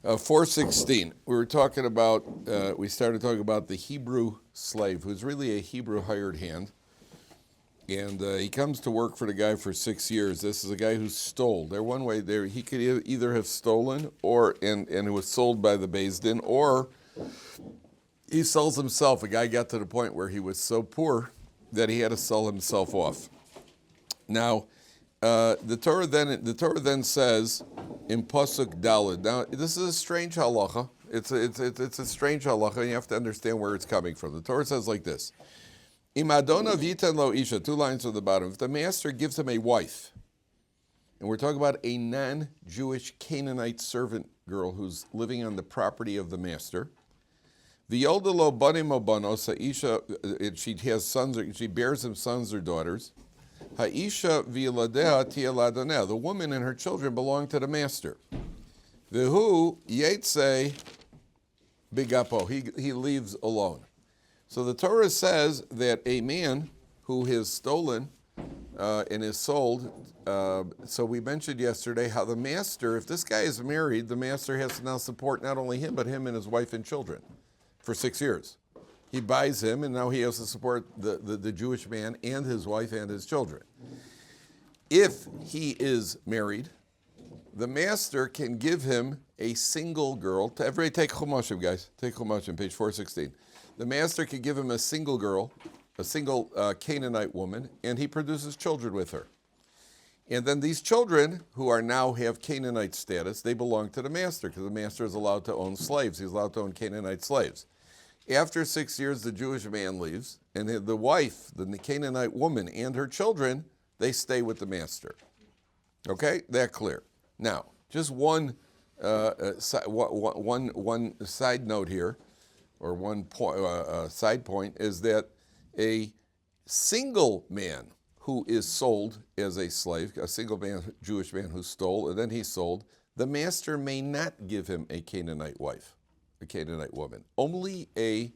416. We started talking about the Hebrew slave, who's really a Hebrew hired hand. And he comes to work for the guy for 6 years. This is a guy who stole. One way there, he could either have stolen and it was sold by the Beis Din, or he sells himself. A guy got to the point where he was so poor that he had to sell himself off. Now, the Torah then says in Pasuk Daled. Now, this is a strange halacha. It's a strange halacha, and you have to understand where it's coming from. The Torah says like this: Im Adonav yitan lo isha. 2 lines from the bottom. If the master gives him a wife, and we're talking about a non-Jewish Canaanite servant girl who's living on the property of the master. V'yolda lo banim o banos ha'isha. She has sons. She bears him sons or daughters. Ha'isha v'yiladeha ti'eladoneh. The woman and her children belong to the master. V'hu yetze bigapo. He leaves alone. So the Torah says that a man who has stolen and is sold, so we mentioned yesterday how the master, if this guy is married, the master has to now support not only him, but him and his wife and children for 6 years. He buys him, and now he has to support the Jewish man and his wife and his children. If he is married, the master can give him a single girl. Everybody take Chumashim, guys. Take Chumashim, page 416. The master can give him a single girl, a single Canaanite woman, and he produces children with her. And then these children, who are now have Canaanite status, they belong to the master, because the master is allowed to own slaves. He's allowed to own Canaanite slaves. After 6 years, the Jewish man leaves, and the wife, the Canaanite woman, and her children, they stay with the master. Okay, that clear. Now, just one side note here, or one side point, is that a single man who is sold as a slave, a single man, Jewish man who stole, and then he sold, the master may not give him a Canaanite wife, a Canaanite woman. Only a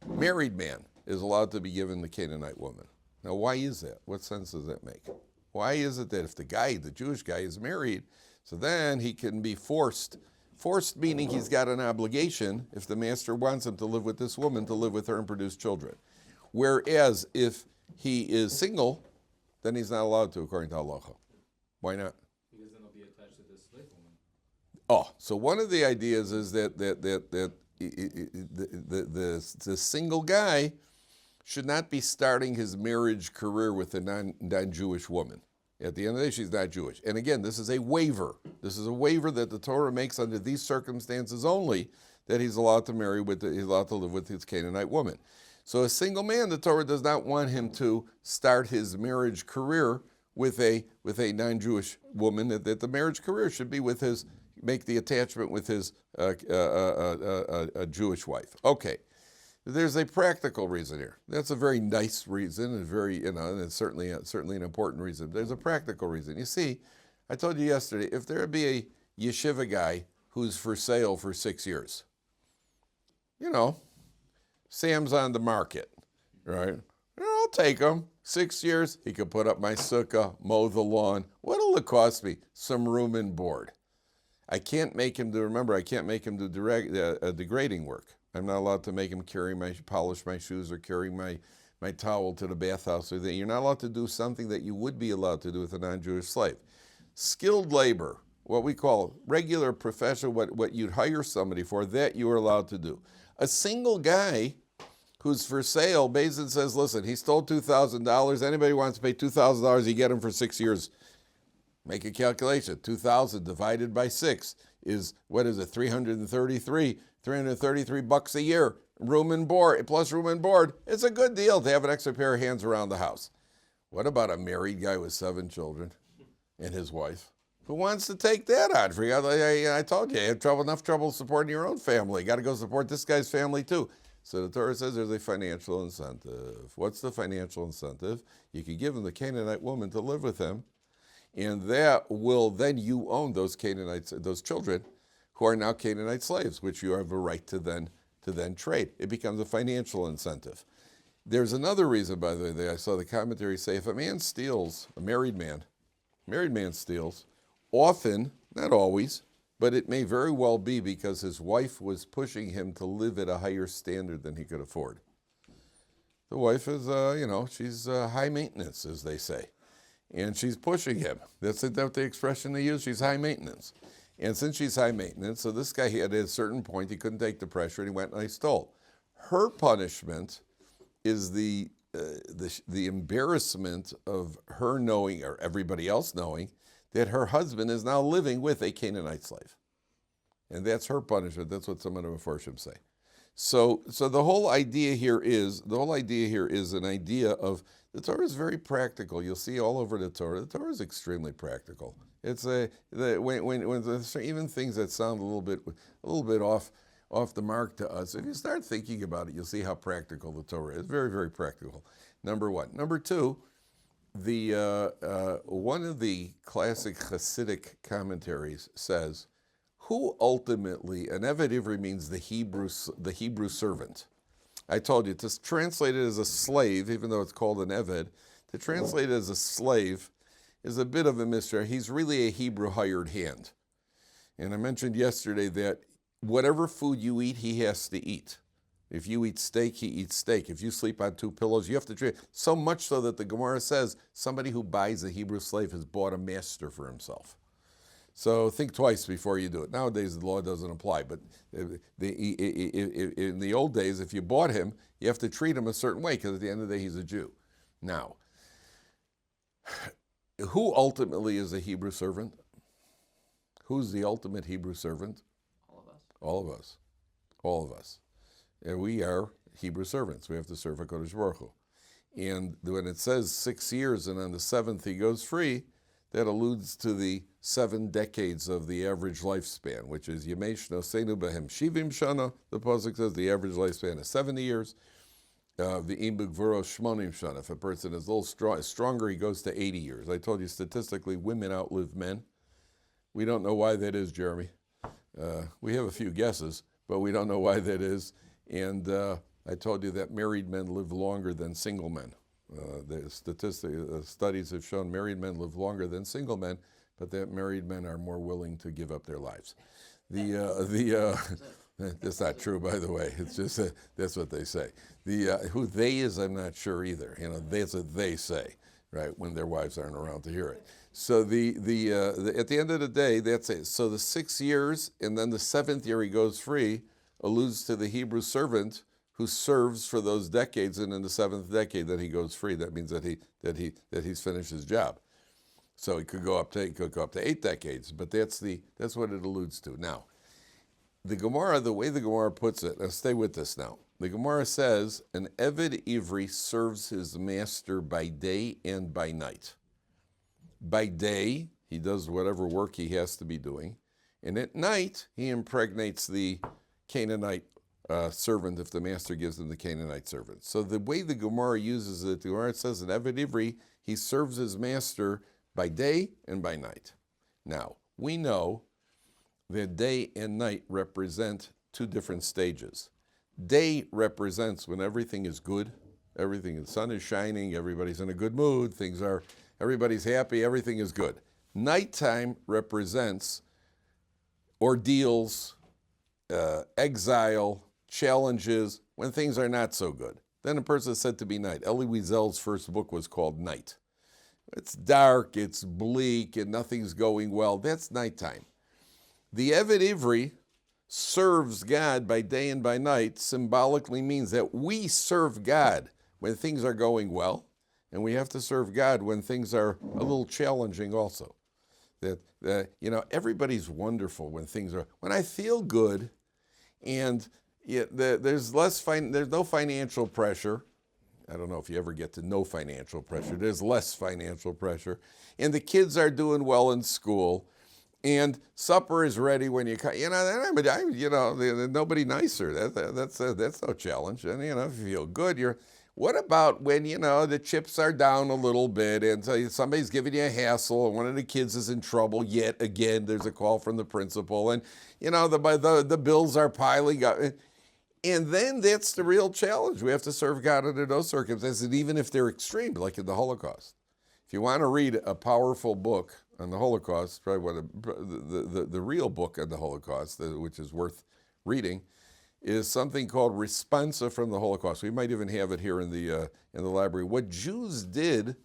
married man is allowed to be given the Canaanite woman. Now, why is that? What sense does that make? Why is it that if the Jewish guy is married, so then he can be forced meaning he's got an obligation, if the master wants him to live with this woman, to live with her and produce children. Whereas if he is single, then he's not allowed to, according to halacha. Why not? Because then he'll be attached to this slave woman. Oh, so one of the ideas is that the single guy should not be starting his marriage career with a non-Jewish woman. At the end of the day, she's not Jewish. And again, this is a waiver. This is a waiver that the Torah makes under these circumstances only, that he's allowed to he's allowed to live with his Canaanite woman. So a single man, the Torah does not want him to start his marriage career with a non-Jewish woman. That the marriage career should be make the attachment with his a Jewish wife. Okay. There's a practical reason here. That's a very nice reason, and it's certainly an important reason. There's a practical reason. You see, I told you yesterday, if there be a yeshiva guy who's for sale for 6 years, Sam's on the market, right? I'll take him. 6 years, he could put up my sukkah, mow the lawn. What'll it cost me? Some room and board. I can't make him do degrading work. I'm not allowed to make him polish my shoes or carry my towel to the bathhouse. You're not allowed to do something that you would be allowed to do with a non-Jewish slave. Skilled labor, what we call regular profession, what you'd hire somebody for, that you are allowed to do. A single guy who's for sale, Beis Din says, listen, he stole $2,000. Anybody wants to pay $2,000, you get him for 6 years. Make a calculation. 2,000 divided by 6 is, what is it, 333 $333 a year, room and board, plus room and board. It's a good deal to have an extra pair of hands around the house. What about a married guy with 7 children and his wife? Who wants to take that on? I told you, you have enough trouble supporting your own family. You got to go support this guy's family too. So the Torah says there's a financial incentive. What's the financial incentive? You could give him the Canaanite woman to live with him, and that will then you own those Canaanites, those children, who are now Canaanite slaves, which you have a right to then trade. It becomes a financial incentive. There's another reason, by the way, that I saw the commentary say, if a man steals, a married man steals, often, not always, but it may very well be because his wife was pushing him to live at a higher standard than he could afford. The wife is, she's high maintenance, as they say. And she's pushing him. That's the expression they use. She's high maintenance. And since she's high maintenance, so this guy, at a certain point, he couldn't take the pressure, and he went and he stole. Her punishment is the embarrassment of her knowing, or everybody else knowing, that her husband is now living with a Canaanite slave. And that's her punishment. That's what some of the Mefarshim say. So the whole idea here is an idea of, the Torah is very practical. You'll see all over the Torah. The Torah is extremely practical. It's even things that sound a little bit off the mark to us. If you start thinking about it, you'll see how practical the Torah is. Very, very practical. Number one. Number two, one of the classic Hasidic commentaries says, who ultimately, an Eved Ivri means the Hebrew servant. I told you, to translate it as a slave, even though it's called an Eved, to translate it as a slave is a bit of a mystery. He's really a Hebrew hired hand. And I mentioned yesterday that whatever food you eat, he has to eat. If you eat steak, he eats steak. If you sleep on two pillows, you have to treat it. So much so that the Gemara says somebody who buys a Hebrew slave has bought a master for himself. So think twice before you do it. Nowadays, the law doesn't apply, but in the old days, if you bought him, you have to treat him a certain way, because at the end of the day, he's a Jew. Now, who ultimately is a Hebrew servant? Who's the ultimate Hebrew servant? All of us. All of us. All of us. And we are Hebrew servants. We have to serve HaKadosh Baruch Hu. And when it says 6 years and on the seventh he goes free, that alludes to the 7 decades of the average lifespan, which is Yemei Shnosenu Behem Shivim Shana. The pasuk says the average lifespan is 70 years. V'im B'gvuro Shmonim Shana. If a person is a little stronger, he goes to 80 years. I told you statistically, women outlive men. We don't know why that is, Jeremy. We have a few guesses, but we don't know why that is. And I told you that married men live longer than single men. The studies have shown married men live longer than single men, but that married men are more willing to give up their lives. That's not true, by the way. It's just that's what they say. Who they is, I'm not sure either. That's what they say, right? When their wives aren't around to hear it. So at the end of the day, that's it. So the 6 years and then the 7th year he goes free alludes to the Hebrew servant who serves for those decades, and in the 7th decade that he goes free. That means that he's finished his job. So he could go up to 8 decades, but that's what it alludes to. Now, the way the Gemara puts it, now stay with this now. The Gemara says an Eved Ivri serves his master by day and by night. By day, he does whatever work he has to be doing, and at night he impregnates the Canaanite servant if the master gives him the Canaanite servant. So the way the Gemara uses it, the Gemara says in Eved Ivri, he serves his master by day and by night. Now, we know that day and night represent 2 different stages. Day represents when everything is good, the sun is shining, everybody's in a good mood, everybody's happy, everything is good. Nighttime represents ordeals, exile, challenges, when things are not so good. Then a person is said to be night. Elie Wiesel's first book was called Night. It's dark, it's bleak, and nothing's going well. That's nighttime. The Eved Ivri serves God by day and by night symbolically means that we serve God when things are going well, and we have to serve God when things are a little challenging also. Everybody's wonderful when I feel good, and there's no financial pressure. I don't know if you ever get to no financial pressure. There's less financial pressure, and the kids are doing well in school, and supper is ready when you come. Nobody nicer. That's no challenge. And if you feel good, What about when, the chips are down a little bit and so somebody's giving you a hassle and one of the kids is in trouble yet again, there's a call from the principal and, the bills are piling up. And then that's the real challenge. We have to serve God under those circumstances, even if they're extreme, like in the Holocaust. If you want to read a powerful book on the Holocaust, probably the real book on the Holocaust, which is worth reading, is something called Responsa from the Holocaust. We might even have it here in the library. What Jews did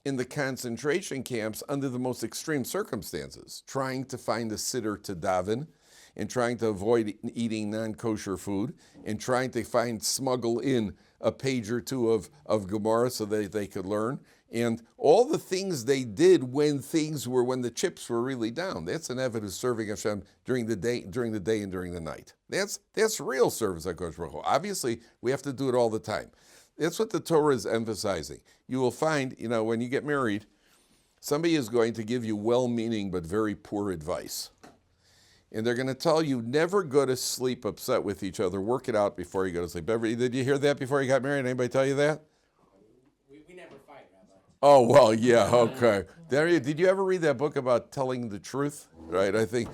in the concentration camps under the most extreme circumstances, trying to find a sitter to daven, and trying to avoid eating non-kosher food, and trying to smuggle in a page or two of Gemara so that they could learn, and all the things they did when the chips were really down. That's an Eved who's serving Hashem during the day and during the night. That's real service at Kodesh Baruch Hu. Obviously, we have to do it all the time. That's what the Torah is emphasizing. You will find, when you get married, somebody is going to give you well-meaning but very poor advice. And they're going to tell you, never go to sleep upset with each other. Work it out before you go to sleep. Did you hear that before you got married? Anybody tell you that? We never fight, Rabbi. Oh, well, yeah, okay. Did you ever read that book about telling the truth? Right, I think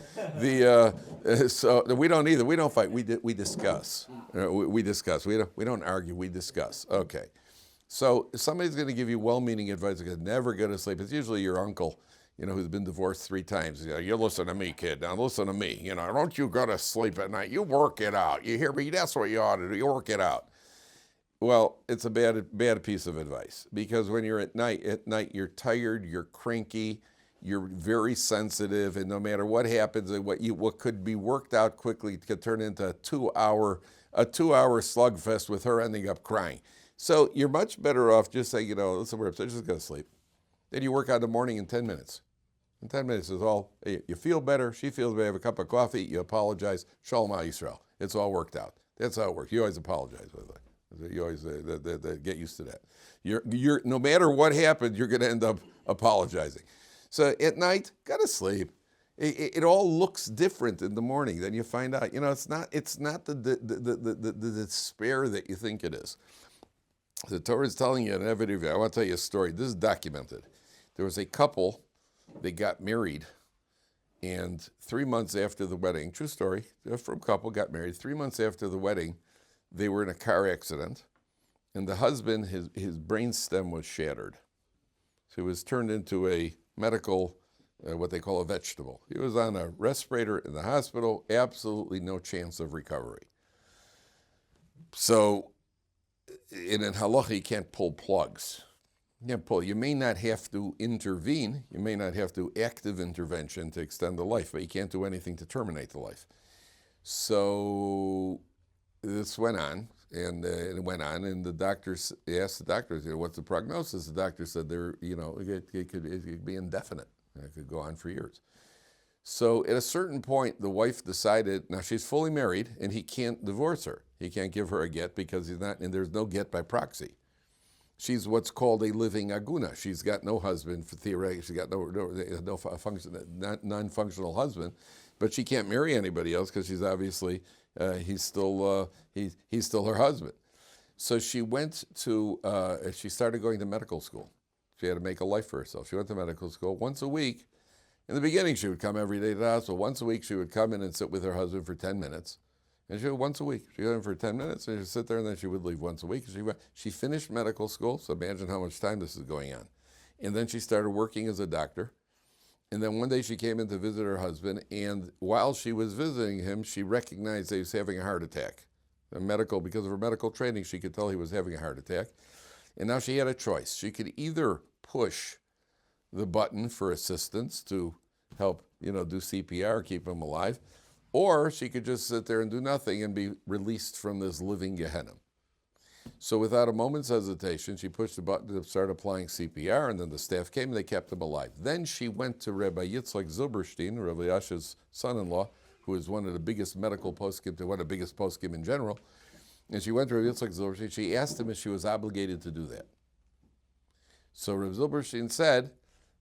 so we don't either. We don't fight. We discuss. We discuss. We don't argue. We discuss. Okay. So if somebody's going to give you well-meaning advice, like never go to sleep. It's usually your uncle, who's been divorced 3 times. You listen to me, kid. Now listen to me. Don't you go to sleep at night. You work it out. You hear me? That's what you ought to do. You work it out. Well, it's a bad piece of advice, because when you're at night you're tired, you're cranky, you're very sensitive, and no matter what happens, what could be worked out quickly could turn into a 2-hour slugfest with her ending up crying. So you're much better off just saying, listen, we're upset, just go to sleep. Then you work out in the morning in 10 minutes. In 10 minutes is all. You feel better, she feels better, have a cup of coffee, you apologize, Shalom Yisrael. It's all worked out. That's how it works. You always apologize, by the way. You always get used to that. You're no matter what happens, you're going to end up apologizing. So at night, go to sleep. It all looks different in the morning. Then you find out, it's not the despair that you think it is. The Torah is telling you, I want to tell you a story. This is documented. There was a couple, they got married, and 3 months after the wedding, true story, from couple got married, 3 months after the wedding, they were in a car accident, and the husband, his brain stem was shattered. So he was turned into a medical, what they call a vegetable. He was on a respirator in the hospital, absolutely no chance of recovery. So, in halacha, you can't pull plugs. You may not have to intervene, you may not have to active intervention to extend the life, but you can't do anything to terminate the life. So this went on, and it went on, and the doctors asked the doctors, what's the prognosis? The doctor said it could be indefinite. It could go on for years. So at a certain point, the wife decided, now she's fully married, and he can't divorce her. He can't give her a get because he's not, and there's no get by proxy. She's what's called a living aguna. She's got no husband, for theoretically, she's got no non-functional husband, but she can't marry anybody else because she's obviously, he's still her husband. So she she started going to medical school. She had to make a life for herself. She went to medical school once a week. In the beginning, she would come every day to the hospital. Once a week, she would come in and sit with her husband for 10 minutes. And she would once a week. She'd go in for 10 minutes, and she'd sit there, and then she would leave once a week. She finished medical school, so imagine how much time this is going on. And then she started working as a doctor. And then one day she came in to visit her husband, and while she was visiting him, she recognized that he was having a heart attack. Because of her medical training, she could tell he was having a heart attack. And now she had a choice. She could either push the button for assistance to help, do CPR, keep him alive, or she could just sit there and do nothing and be released from this living Gehenna. So without a moment's hesitation, she pushed the button to start applying CPR, and then the staff came and they kept him alive. Then she went to Rabbi Yitzchak Zilberstein, Rabbi Yasha's son-in-law, who is one of the biggest medical poskim, one of the biggest poskim in general. And she went to Rabbi Yitzchak Zilberstein. She asked him if she was obligated to do that. So Rabbi Zilberstein said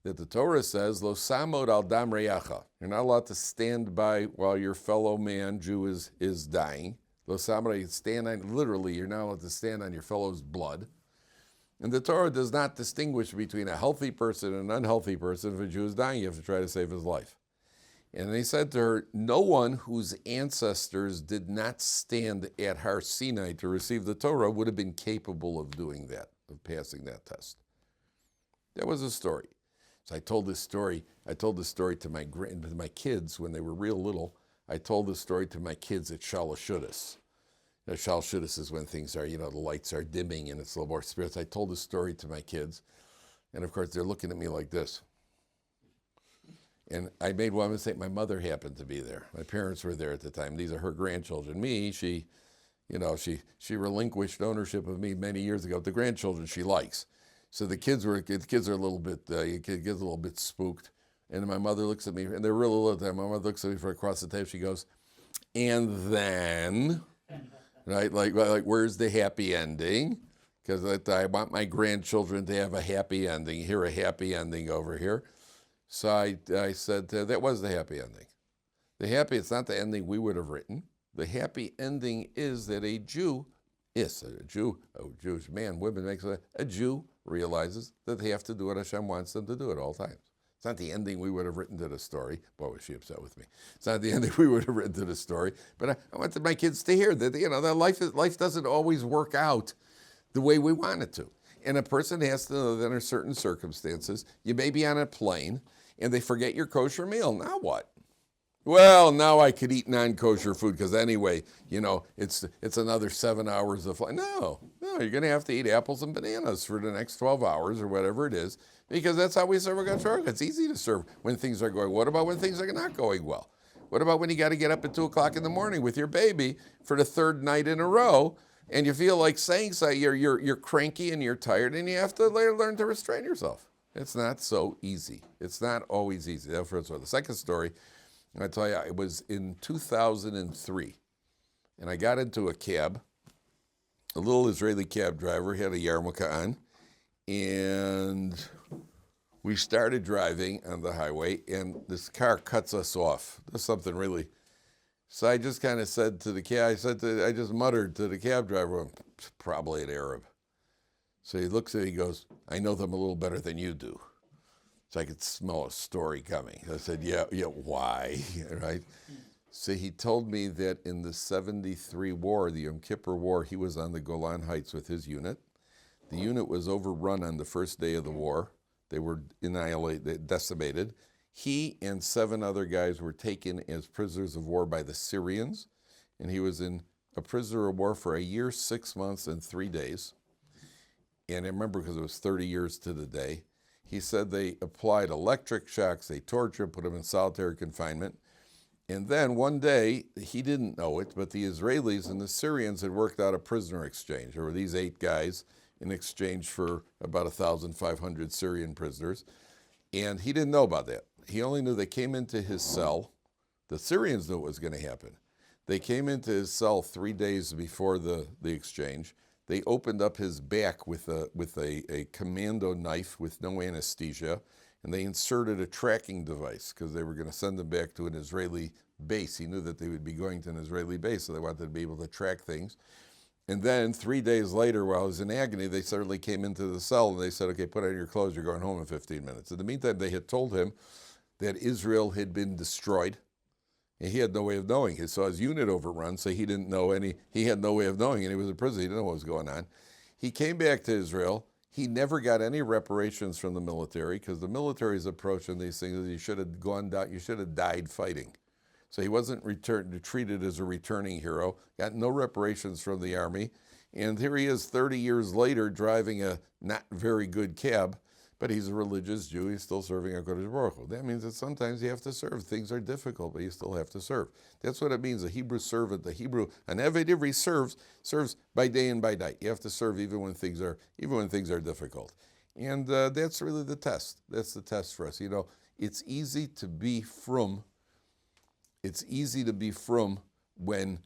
that the Torah says, Lo samod al dam reyacha. You're not allowed to stand by while your fellow man, Jew, is dying. Lo samod, stand on, literally, you're not allowed to stand on your fellow's blood. And the Torah does not distinguish between a healthy person and an unhealthy person. If a Jew is dying, you have to try to save his life. And they said to her, no one whose ancestors did not stand at Har Sinai to receive the Torah would have been capable of doing that, of passing that test. That was the story. So I told this story to my kids when they were real little. I told this story to my kids at Shalashudas. Shalashudas is when things are, the lights are dimming and it's a little more spirits. I told this story to my kids, and of course they're looking at me like this. And I made one mistake. My mother happened to be there. My parents were there at the time. These are her grandchildren. Me, she relinquished ownership of me many years ago. The grandchildren she likes. So the kids are a little bit, gets a little bit spooked. And my mother looks at me, and they're really little time. My mother looks at me from across the table. She goes, and then, right, like where's the happy ending? Because I want my grandchildren to have a happy ending. Here, a happy ending over here. So I said, that was the happy ending. It's not the ending we would have written. The happy ending is that a Jewish man, women, a Jew realizes that they have to do what Hashem wants them to do at all times. It's not the ending we would have written to the story. Boy, was she upset with me. It's not the ending we would have written to the story. But I wanted my kids to hear that, that life doesn't always work out the way we want it to. And a person has to know that under certain circumstances, you may be on a plane and they forget your kosher meal. Now what? Well, now I could eat non-kosher food because anyway, it's another 7 hours of flight. No, you're going to have to eat apples and bananas for the next 12 hours or whatever it is, because that's how we serve a Torah. It's easy to serve when things are going. What about when things are not going well? What about when you got to get up at 2 o'clock in the morning with your baby for the third night in a row, and you feel like saying so, you're cranky and you're tired, and you have to learn to restrain yourself. It's not so easy. It's not always easy. That's the first one. The second story, I tell you, it was in 2003, and I got into a cab. A little Israeli cab driver had a yarmulke on, and we started driving on the highway, and this car cuts us off. There's something really. So I just kind of said to the cab, I just muttered to the cab driver, probably an Arab. So he looks at me, he goes, I know them a little better than you do. So I could smell a story coming. I said, yeah, why, right? So he told me that in the 73 war, the Yom Kippur War, he was on the Golan Heights with his unit. The unit was overrun on the first day of the war. They were annihilated, decimated. He and 7 other guys were taken as prisoners of war by the Syrians, and he was a prisoner of war for 1 year, 6 months, and 3 days. And I remember because it was 30 years to the day. He said they applied electric shocks, they tortured him, put him in solitary confinement. And then one day, he didn't know it, but the Israelis and the Syrians had worked out a prisoner exchange. There were these 8 guys in exchange for about 1,500 Syrian prisoners. And he didn't know about that. He only knew they came into his cell. The Syrians knew what was going to happen. They came into his cell 3 days before the exchange. They opened up his back with a commando knife with no anesthesia, and they inserted a tracking device because they were going to send him back to an Israeli base. He knew that they would be going to an Israeli base, so they wanted to be able to track things. And then 3 days later, while he was in agony, they suddenly came into the cell and they said, okay, put on your clothes, you're going home in 15 minutes. In the meantime, they had told him that Israel had been destroyed. And he had no way of knowing. He saw his unit overrun, so he had no way of knowing, and he was in prison. He didn't know what was going on. He came back to Israel. He never got any reparations from the military because the military's approach in these things is you should have gone down, you should have died fighting. So he wasn't treated as a returning hero, got no reparations from the army. And here he is 30 years later driving a not very good cab, but he's a religious Jew. He's still serving HaKadosh Baruch Hu. That means that sometimes you have to serve. Things are difficult, but you still have to serve. That's what it means. A Hebrew servant, an Eved Ivri serves by day and by night. You have to serve even when things are difficult. And that's really the test. That's the test for us. It's easy to be frum. It's easy to be frum when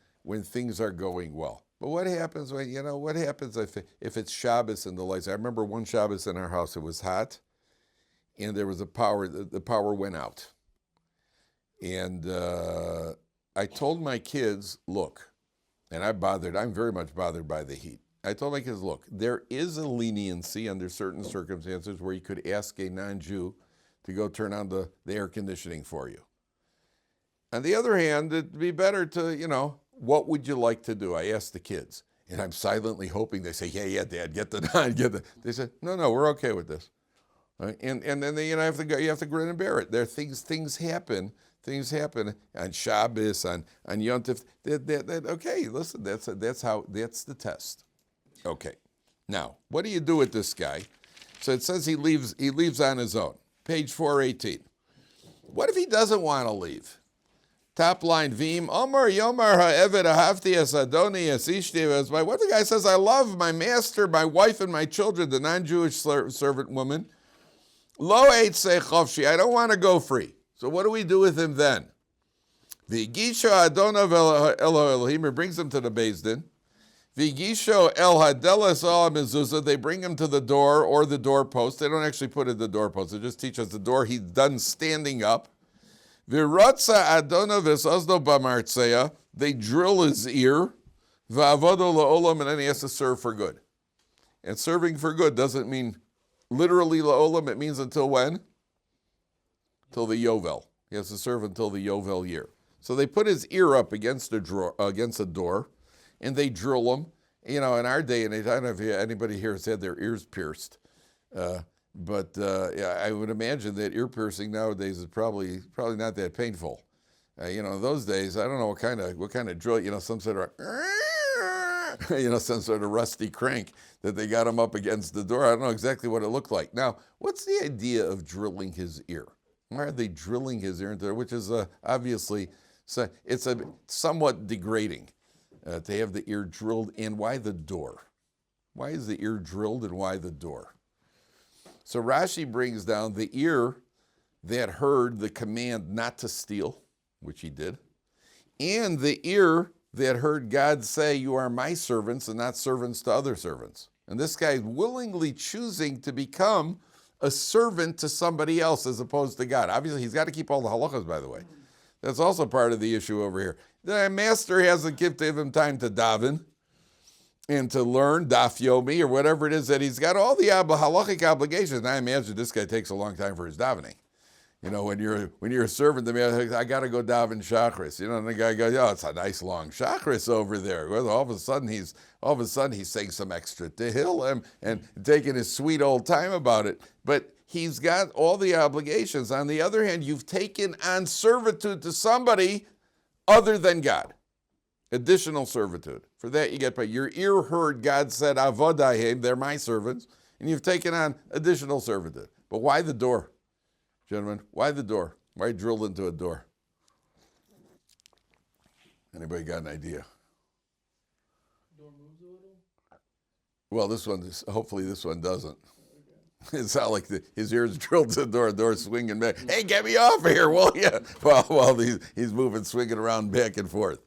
things are going well. But what happens if it's Shabbos and the lights? I remember one Shabbos in our house, it was hot, and there was the power went out. And I told my kids, look, and I'm very much bothered by the heat. I told my kids, look, there is a leniency under certain circumstances where you could ask a non-Jew to go turn on the air conditioning for you. On the other hand, it'd be better to, what would you like to do? I asked the kids, and I'm silently hoping they say, yeah, Dad, get the. They said, no, we're okay with this. Right? And then you have to go. You have to grin and bear it. There are things happen. Things happen on Shabbos, on Yom Tov. Okay, listen. That's the test. Okay. Now, what do you do with this guy? So it says he leaves on his own. Page 418. What if he doesn't want to leave? Top line, Vim, Omar Yomar ha'eved ahavti es adoni es ishti es my. What if the guy says, I love my master, my wife, and my children, the non-Jewish servant woman? Lo eitzei chofshi, I don't want to go free. So what do we do with him then? V'gisho adonav el Elohim, he brings him to the Beis Din. V'gisho el hadelas al mezuzah, they bring him to the door or the doorpost. They don't actually put it the doorpost. They just teach us the door. He's done standing up. V'rotza adonav esazdo b'martzeya, they drill his ear. V'avodo la'olam, and then he has to serve for good. And serving for good doesn't mean literally la'olam. It means until when? Till the Yovel. He has to serve until the Yovel year. So they put his ear up against a door, and they drill him. You know, in our day and age, I don't know if anybody here has had their ears pierced, but yeah, I would imagine that ear piercing nowadays is probably not that painful. You know, in those days, I don't know what kind of drill. You know, some sort of some sort of rusty crank that they got him up against the door. I don't know exactly what it looked like. Now, what's the idea of drilling his ear? Why are they drilling his ear into there? Which is obviously, so it's a somewhat degrading to have the ear drilled. And why the door? Why is the ear drilled and why the door? So Rashi brings down the ear that heard the command not to steal, which he did, and the ear that heard God say, you are my servants and not servants to other servants. And this guy is willingly choosing to become a servant to somebody else as opposed to God. Obviously, he's got to keep all the halachas, by the way. That's also part of the issue over here. The master hasn't given him time to daven and to learn daf yomi or whatever it is that he's got all the halachic obligations. And I imagine this guy takes a long time for his davening. You know, when you're a servant, I got to go daven shachris. You know, and the guy goes, oh, it's a nice long shachris over there. Well, all of a sudden he's saying some extra tehillim and taking his sweet old time about it. But he's got all the obligations. On the other hand, you've taken on servitude to somebody other than God. Additional servitude. For that you get paid. Your ear heard God said, Avodahim, they're my servants, and you've taken on additional servitude. But why the door? Gentlemen, why the door? Why drill into a door? Anybody got an idea? Door moves a little? Well, hopefully this one doesn't. It's not like his ears drilled to the door swinging back. Hey, get me off of here, will you? While he's moving, swinging around back and forth.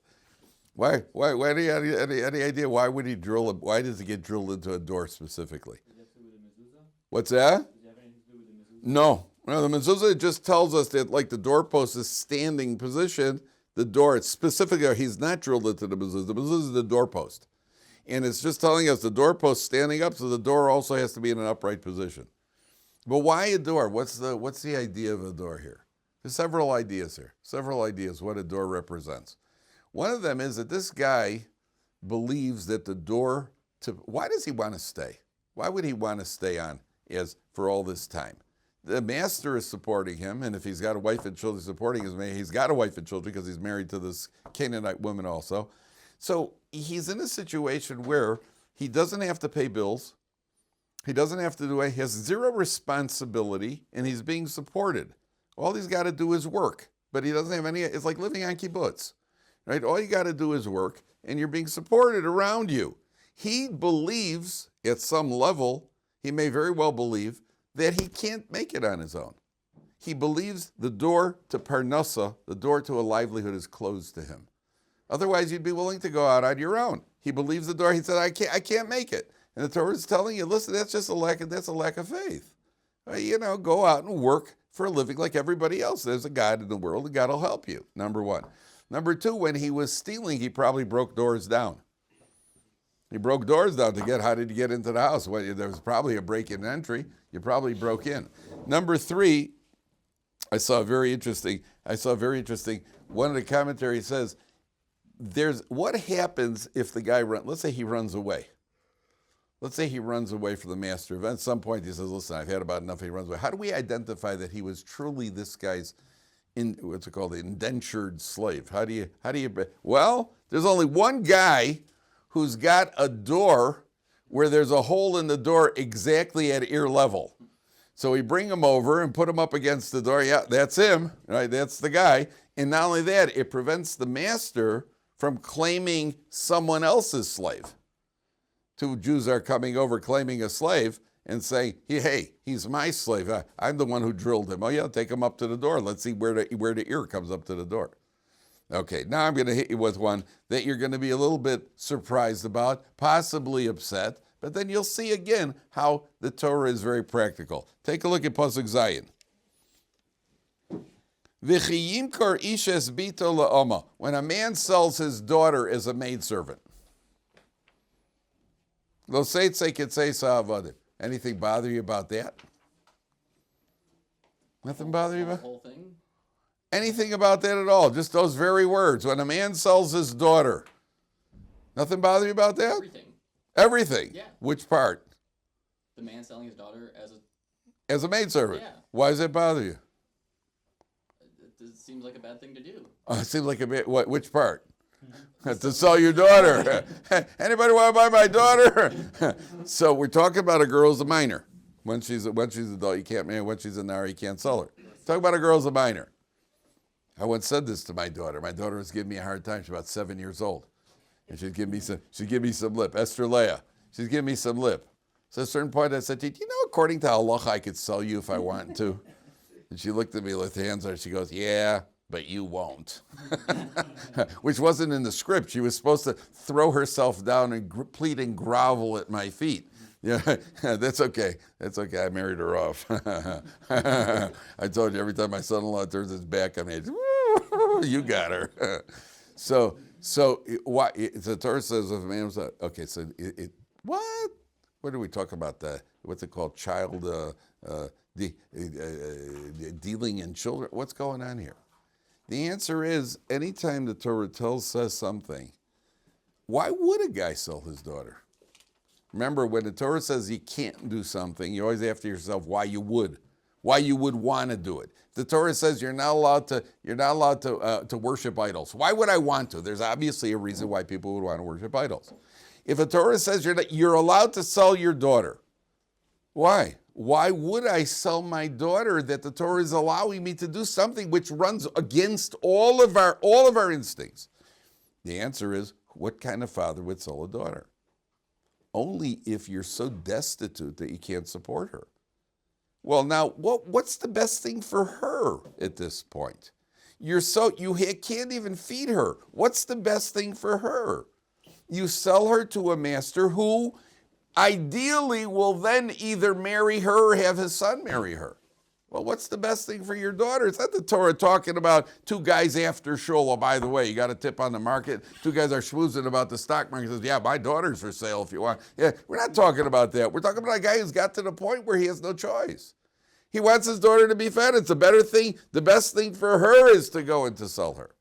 Why? Any idea why would he drill? Why does he get drilled into a door specifically? Does it have to do with the mezuzah? What's that? Does it have anything to do with the mezuzah? No, the mezuzah just tells us that like the doorpost is standing position, the door, it's specifically, he's not drilled into the mezuzah. The mezuzah is the doorpost. And it's just telling us the doorpost standing up, so the door also has to be in an upright position. But why a door? What's the idea of a door here? There's several ideas here. Several ideas what a door represents. One of them is that this guy believes that the door why does he want to stay? Why would he want to stay on as for all this time? The master is supporting him, and if he's got a wife and children supporting his man, he's got a wife and children because he's married to this Canaanite woman also. So he's in a situation where he doesn't have to pay bills. He doesn't have to he has zero responsibility, and he's being supported. All he's got to do is work, but he doesn't have any, it's like living on kibbutz, right? All you got to do is work, and you're being supported around you. He believes, at some level, he may very well believe, that he can't make it on his own. He believes the door to parnasa, the door to a livelihood, is closed to him. Otherwise, you'd be willing to go out on your own. He believes the door. He said, I can't make it. And the Torah is telling you, listen, that's a lack of faith. Go out and work for a living like everybody else. There's a God in the world, and God will help you, number one. Number two, when he was stealing, he probably broke doors down. He broke doors down how did you get into the house? Well, there was probably a break-in entry. You probably broke in. Number three, I saw very interesting. One of the commentaries says, what happens if the guy let's say he runs away. Let's say he runs away from the master. At some point he says, listen, I've had about enough. He runs away. How do we identify that he was truly this guy's, what's it called, the indentured slave? How do you, well, there's only one guy who's got a door where there's a hole in the door exactly at ear level. So we bring him over and put him up against the door. Yeah, that's him, right? That's the guy. And not only that, it prevents the master from claiming someone else's slave. Two Jews are coming over claiming a slave and saying, hey, he's my slave. I'm the one who drilled him. Oh yeah, take him up to the door. Let's see where the ear comes up to the door. Okay, now I'm going to hit you with one that you're going to be a little bit surprised about, possibly upset, but then you'll see again how the Torah is very practical. Take a look at Pasuk Zayin. V'chiyimkor ishes bito la'oma. When a man sells his daughter as a maidservant. Lo seitze kitzei sa'avadim. Anything bother you about that? Nothing bother you about? The whole thing? Anything about that at all? Just those very words. When a man sells his daughter. Nothing bother you about that? Everything. Everything? Yeah. Which part? The man selling his daughter As a maidservant? Yeah. Why does it bother you? It seems like a bad thing to do. It seems like a bit, which part? To sell your daughter. Anybody want to buy my daughter? So we're talking about a girl who's a minor. When she's adult, you can't marry. When she's a nar, you can't sell her. Talk about a girl who's a minor. I once said this to my daughter. My daughter was giving me a hard time. She's about 7 years old. And she'd give me some lip. Esther Leah. She'd give me some lip. So at a certain point I said to her, do you know according to halacha I could sell you if I wanted to? And she looked at me with her hands on her. She goes, yeah, but you won't. Which wasn't in the script. She was supposed to throw herself down and plead and grovel at my feet. Yeah, that's okay. That's okay. I married her off. I told you every time my son-in-law turns his back on me, you got her. So why? The Torah says if a man was okay. So what? What are we talking about? What's it called? Child dealing in children. What's going on here? The answer is anytime the Torah says something, why would a guy sell his daughter? Remember, when the Torah says you can't do something, you always ask yourself why you would want to do it. If the Torah says you're not allowed to worship idols, why would I want to? There's obviously a reason why people would want to worship idols. If the Torah says you're allowed to sell your daughter, why? Why would I sell my daughter that the Torah is allowing me to do something which runs against all of our instincts? The answer is, what kind of father would sell a daughter? Only if you're so destitute that you can't support her. Well, now, what's the best thing for her at this point? You can't even feed her. What's the best thing for her? You sell her to a master who ideally will then either marry her or have his son marry her. Well, what's the best thing for your daughter? It's not the Torah talking about two guys after shul. Oh, by the way, you got a tip on the market. Two guys are schmoozing about the stock market. Says, yeah, my daughter's for sale if you want. Yeah, we're not talking about that. We're talking about a guy who's got to the point where he has no choice. He wants his daughter to be fed. It's a better thing. The best thing for her is to go and to sell her.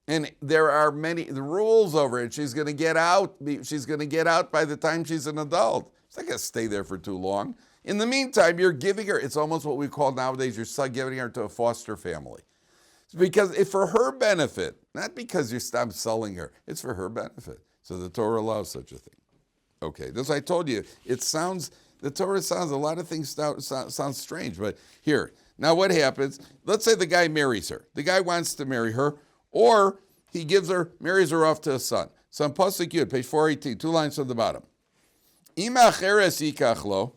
And there are the rules over it. She's going to get out. She's going to get out by the time she's an adult. She's not going to stay there for too long. In the meantime, you're giving her, it's almost what we call nowadays, you're giving her to a foster family. It's because it's for her benefit, not because you stop selling her. It's for her benefit. So the Torah allows such a thing. Okay, this I told you, the Torah sounds, a lot of things sound strange, but here. Now what happens, let's say the guy marries her. The guy wants to marry her, or he marries her off to a son. So on Pasuk Yud, page 418, 2 lines from the bottom. Ima acheres yikach lo.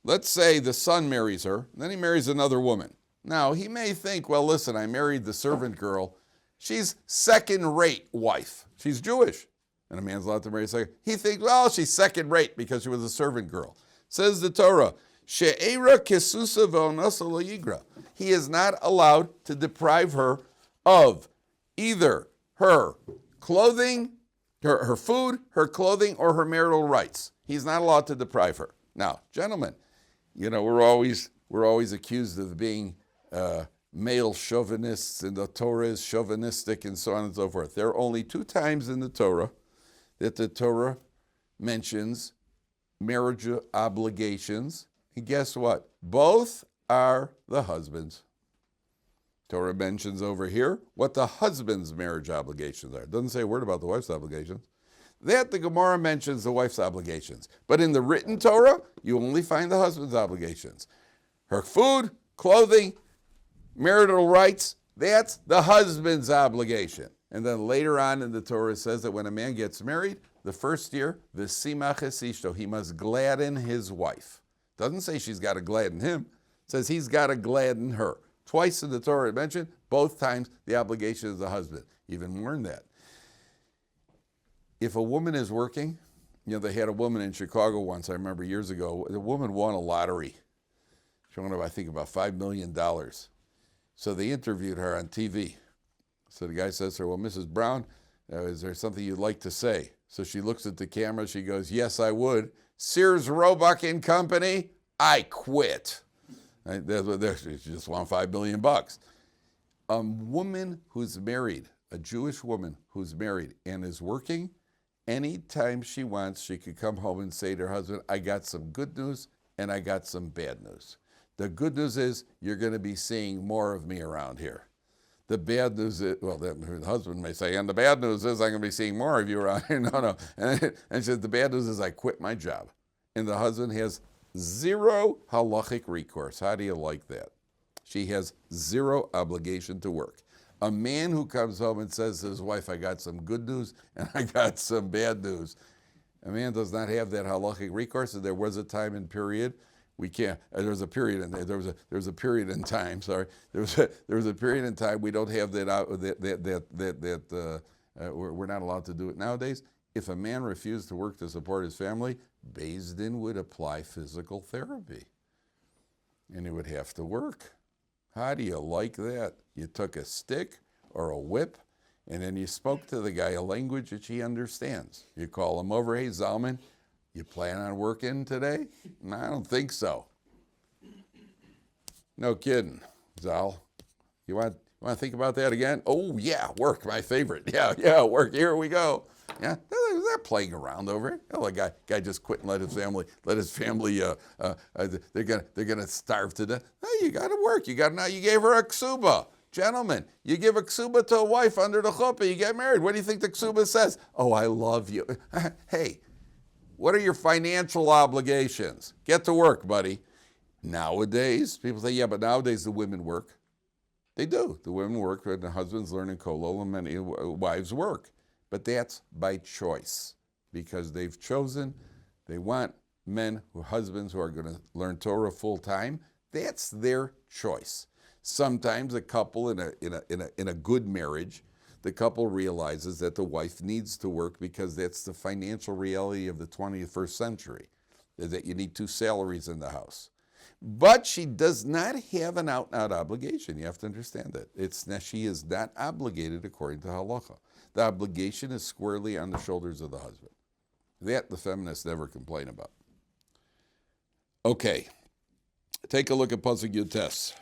Let's say the son marries her, then he marries another woman. Now, he may think, well, listen, I married the servant girl. She's second-rate wife. She's Jewish. And a man's allowed to marry a second. He thinks, well, she's second-rate because she was a servant girl. Says the Torah, She'era kesusa v'onasa lo yigra. He is not allowed to deprive her of either her clothing, her food, her clothing, or her marital rights. He's not allowed to deprive her. Now, gentlemen, we're always accused of being male chauvinists, and the Torah is chauvinistic, and so on and so forth. There are only 2 times in the Torah that the Torah mentions marriage obligations. And guess what? Both are the husband's. Torah mentions over here what the husband's marriage obligations are. It doesn't say a word about the wife's obligations. That the Gemara mentions the wife's obligations. But in the written Torah, you only find the husband's obligations. Her food, clothing, marital rights, that's the husband's obligation. And then later on in the Torah it says that when a man gets married, the first year, v'simach es ishto, he must gladden his wife. Doesn't say she's got to gladden him. It says he's got to gladden her. Twice in the Torah it mentioned, both times the obligation is the husband. Even more than that. If a woman is working, they had a woman in Chicago once, I remember years ago, the woman won a lottery. She won, I think, about $5 million. So they interviewed her on TV. So the guy says to her, well, Mrs. Brown, is there something you'd like to say? So she looks at the camera, she goes, yes, I would. Sears, Roebuck and Company, I quit. That's what she just won $5 million. A woman who's married, a Jewish woman who's married and is working, anytime she wants, she could come home and say to her husband, I got some good news and I got some bad news. The good news is you're going to be seeing more of me around here. The bad news is, well, the husband may say, and the bad news is I'm going to be seeing more of you around here. No. And she says, the bad news is I quit my job. And the husband has zero halachic recourse. How do you like that? She has zero obligation to work. A man who comes home and says to his wife, I got some good news and I got some bad news. A man does not have that halachic recourse. And there was a time and period we can't. There was a period in there was a period in time. Sorry, there was a period in time we don't have that. We're not allowed to do it nowadays. If a man refused to work to support his family, Beis Din would apply physical therapy, and he would have to work. How do you like that? You took a stick or a whip, and then you spoke to the guy a language that he understands. You call him over, hey, Zalman, you plan on working today? No, I don't think so. No kidding, Zal. You want to think about that again? Oh, yeah, work, my favorite. Yeah, work, here we go. Yeah, they're playing around over here. Oh, the guy just quit and let his family, they're gonna starve to death. No, you got to work. You gave her a ksuba. Gentlemen, you give a ksuba to a wife under the chuppah, you get married. What do you think the ksuba says? Oh, I love you. Hey, what are your financial obligations? Get to work, buddy. Nowadays, people say, yeah, but nowadays the women work. They do. The women work, and the husbands learn in kollel, and many wives work. But that's by choice, because they've chosen, they want husbands who are going to learn Torah full time. That's their choice. Sometimes a couple in a good marriage, the couple realizes that the wife needs to work because that's the financial reality of the 21st century, that you need two salaries in the house. But she does not have an out-and-out obligation. You have to understand that. She is not obligated according to halacha. The obligation is squarely on the shoulders of the husband. That the feminists never complain about. Okay, take a look at Pasuk Yud Tes.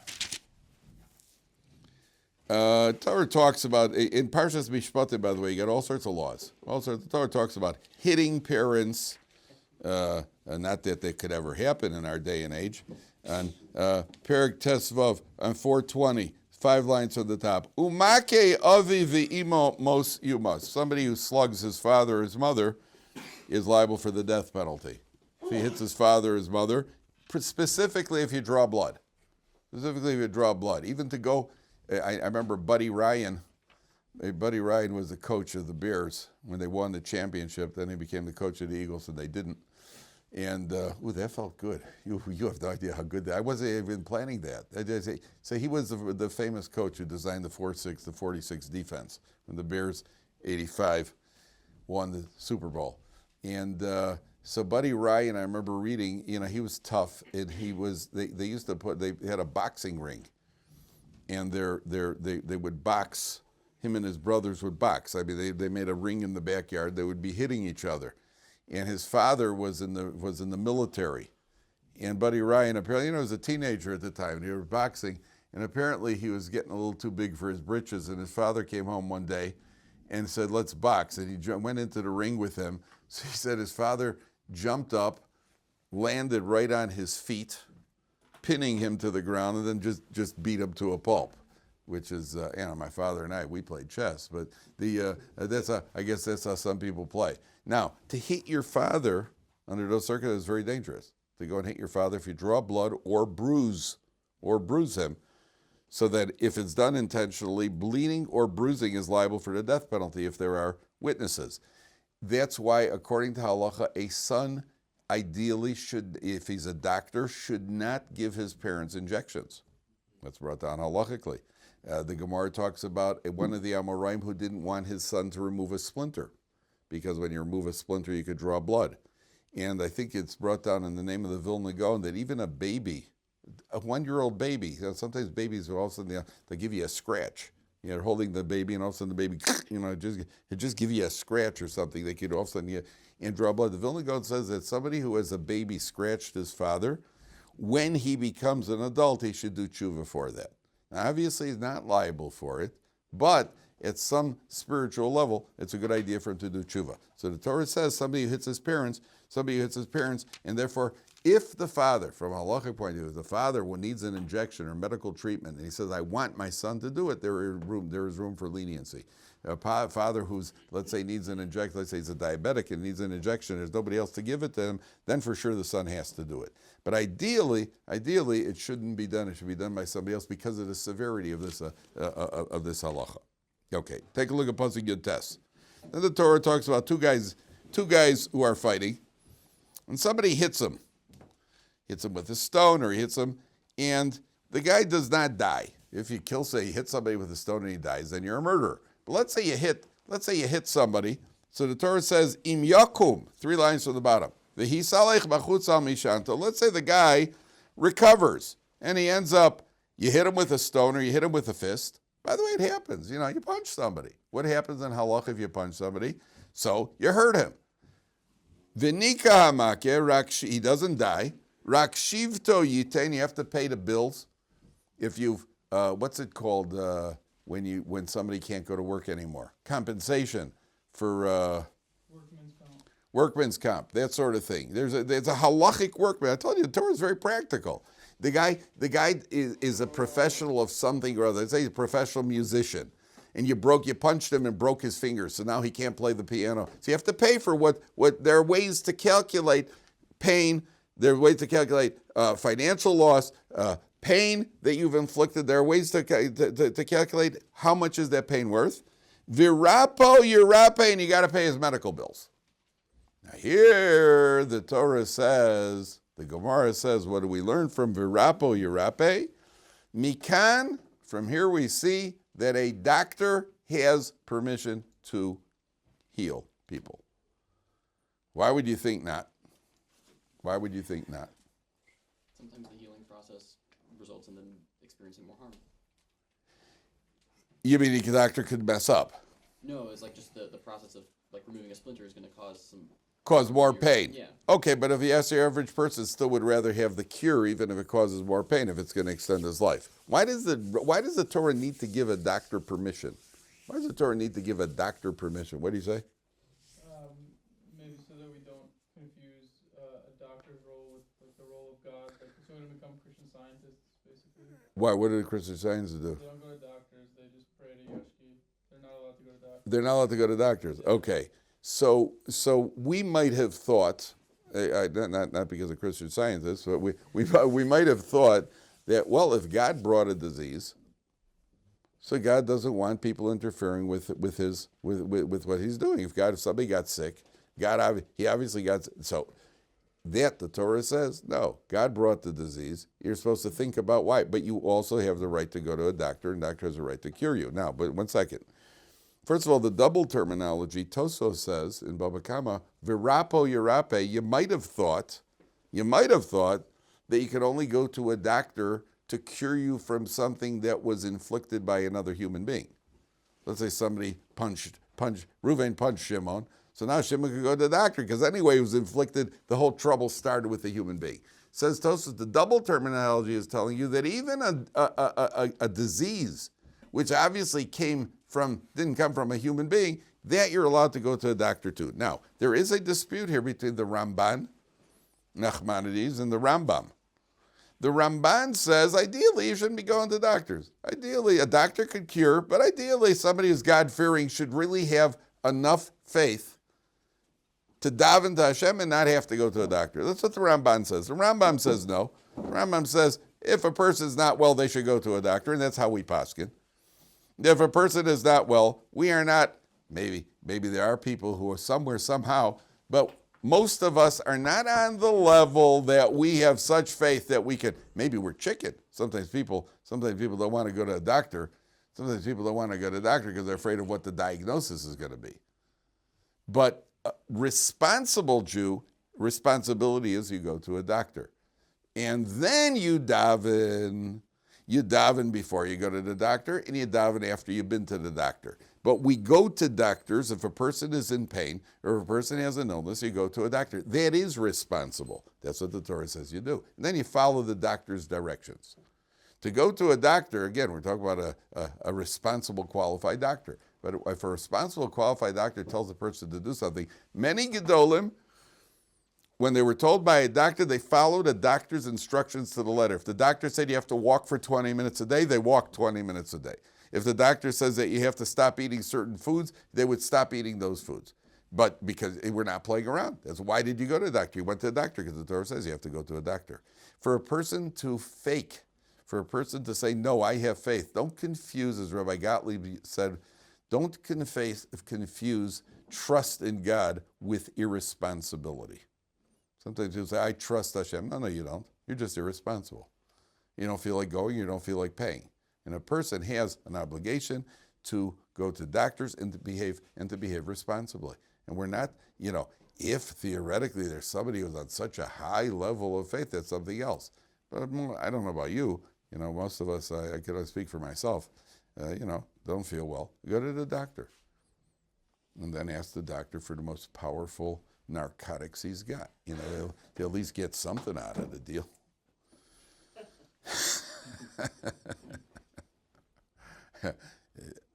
Torah talks about, in Parsha's Mishpatim, by the way, you got all sorts of laws. Also, the Torah talks about hitting parents, not that that could ever happen in our day and age. On Perek Tesvav, on 420, 5 lines from the top. Umake avi v'imo mos yumas. Somebody who slugs his father or his mother is liable for the death penalty. If he hits his father or his mother, specifically if you draw blood. Even to go, I remember Buddy Ryan. Buddy Ryan was the coach of the Bears when they won the championship. Then he became the coach of the Eagles, and they didn't. And that felt good. You have no idea how good that. I wasn't even planning that. So he was the famous coach who designed the 4-6, the 46 defense when the Bears '85 won the Super Bowl. And so Buddy Ryan, I remember reading. He was tough, and he was. They had a boxing ring, and they would box. Him and his brothers would box. I mean, they made a ring in the backyard. They would be hitting each other. And his father was in the military, and Buddy Ryan apparently, was a teenager at the time. And he was boxing, and apparently he was getting a little too big for his britches. And his father came home one day, and said, "Let's box." And he went into the ring with him. So he said his father jumped up, landed right on his feet, pinning him to the ground, and then just beat him to a pulp, which is, my father and I, we played chess, but I guess that's how some people play. Now, to hit your father under those circumstances is very dangerous. To go and hit your father if you draw blood or bruise him, so that if it's done intentionally, bleeding or bruising is liable for the death penalty if there are witnesses. That's why, according to halacha, a son ideally should, if he's a doctor, should not give his parents injections. That's brought down halachically. The Gemara talks about one of the Amoraim who didn't want his son to remove a splinter, because when you remove a splinter, you could draw blood. And I think it's brought down in the name of the Vilna Gaon that even a baby, a 1-year-old baby, sometimes babies all of a sudden they'll give you a scratch. You're holding the baby, and all of a sudden the baby, it just give you a scratch or something. They could all of a sudden and draw blood. The Vilna Gaon says that somebody who as a baby scratched his father, when he becomes an adult, he should do tshuva for that. Now, obviously, he's not liable for it, but at some spiritual level, it's a good idea for him to do tshuva. So the Torah says somebody who hits his parents, and therefore, if the father, from a halachic point of view, if the father needs an injection or medical treatment, and he says, I want my son to do it, there is room for leniency. A father who's, let's say, needs an injection, let's say he's a diabetic and needs an injection, there's nobody else to give it to him, then for sure the son has to do it. But ideally, it shouldn't be done. It should be done by somebody else because of the severity of this halacha. Okay, take a look at Pasuk Yud Tes. Then the Torah talks about two guys who are fighting, and somebody hits them with a stone, or he hits him, and the guy does not die. If you hit somebody with a stone and he dies, then you're a murderer. But let's say you hit somebody. So the Torah says, Im Yakum, 3 lines from the bottom. V'hisalech b'chutz al mishanto. Let's say the guy recovers, and he ends up, you hit him with a stone or you hit him with a fist. By the way, it happens. You punch somebody. What happens in halach if you punch somebody? So you hurt him. V'nika hamakeh, he doesn't die. Rak shivto yitain, you have to pay the bills. If you've, what's it called when somebody can't go to work anymore? Compensation for workman's comp, that sort of thing. There's a halachic workman. I told you, the Torah is very practical. The guy is a professional of something or other. Let's say he's a professional musician, and you punched him and broke his fingers, so now he can't play the piano. So you have to pay for what there are ways to calculate pain. There are ways to calculate financial loss, pain that you've inflicted. There are ways to calculate how much is that pain worth. Virapo yirape, and you got to pay his medical bills. Now here the Torah says, the Gemara says, what do we learn from virapo yirape? Mikan, from here we see that a doctor has permission to heal people. Why would you think not? Sometimes the healing process results in them experiencing more harm. You mean the doctor could mess up? No, it's like just the process of removing a splinter is going to cause more pain. Yeah. Okay, but if you ask the average person, still would rather have the cure, even if it causes more pain, if it's going to extend his life. Why does the Torah need to give a doctor permission? Why does the Torah need to give a doctor permission? What do you say? Maybe so that we don't confuse a doctor's role with the role of God. Like, so when we become Christian scientists, basically. Why? What do the Christian scientists do? They don't go to doctors. They just pray to Yoshki. They're not allowed to go to doctors. They're not allowed to go to doctors. Okay. So we might have thought, not because of Christian scientists, but we might have thought that, well, if God brought a disease, so God doesn't want people interfering with what He's doing. If somebody got sick, He obviously got so. That the Torah says, no, God brought the disease. You're supposed to think about why, but you also have the right to go to a doctor, and doctor has a right to cure you. Now, but 1 second. First of all, the double terminology, Toso says in Baba Kama, virapo yirape, you might have thought that you could only go to a doctor to cure you from something that was inflicted by another human being. Let's say somebody Reuven punched Shimon, so now Shimon could go to the doctor, because anyway it was inflicted, the whole trouble started with the human being. Says Tosos, the double terminology is telling you that even a disease, which obviously didn't come from a human being, that you're allowed to go to a doctor too. Now, there is a dispute here between the Ramban Nachmanides and the Rambam. The Ramban says, ideally, you shouldn't be going to doctors. Ideally, a doctor could cure, but ideally, somebody who's God-fearing should really have enough faith to daven to Hashem and not have to go to a doctor. That's what the Ramban says. The Rambam says no. The Rambam says, if a person's not well, they should go to a doctor, and that's how we paskin. If a person is not well, we are not, maybe there are people who are somewhere, somehow, but most of us are not on the level that we have such faith that we can, maybe we're chicken. Sometimes people don't want to go to a doctor. Sometimes people don't want to go to a doctor because they're afraid of what the diagnosis is going to be. But a responsible Jew, responsibility is you go to a doctor. And then you daven. You daven before you go to the doctor, and you daven after you've been to the doctor. But we go to doctors if a person is in pain or if a person has an illness, you go to a doctor. That is responsible. That's what the Torah says you do. And then you follow the doctor's directions. To go to a doctor, again, we're talking about a responsible, qualified doctor. But if a responsible, qualified doctor tells a person to do something, many Gedolim, when they were told by a doctor, they followed a doctor's instructions to the letter. If the doctor said you have to walk for 20 minutes a day, they walked 20 minutes a day. If the doctor says that you have to stop eating certain foods, they would stop eating those foods. But because we're not playing around. That's why did you go to the doctor? You went to the doctor because the Torah says you have to go to a doctor. For a person to fake, for a person to say, no, I have faith, don't confuse, as Rabbi Gottlieb said, don't confuse trust in God with irresponsibility. Sometimes people say, I trust Hashem. No, you don't. You're just irresponsible. You don't feel like going, you don't feel like paying. And a person has an obligation to go to doctors and to behave responsibly. And we're not, if theoretically there's somebody who's on such a high level of faith, that's something else. But I don't know about you. Most of us, I can only speak for myself, don't feel well. Go to the doctor. And then ask the doctor for the most powerful narcotics he's got. They'll at least get something out of the deal.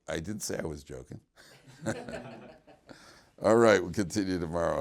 I didn't say I was joking. All right, we'll continue tomorrow.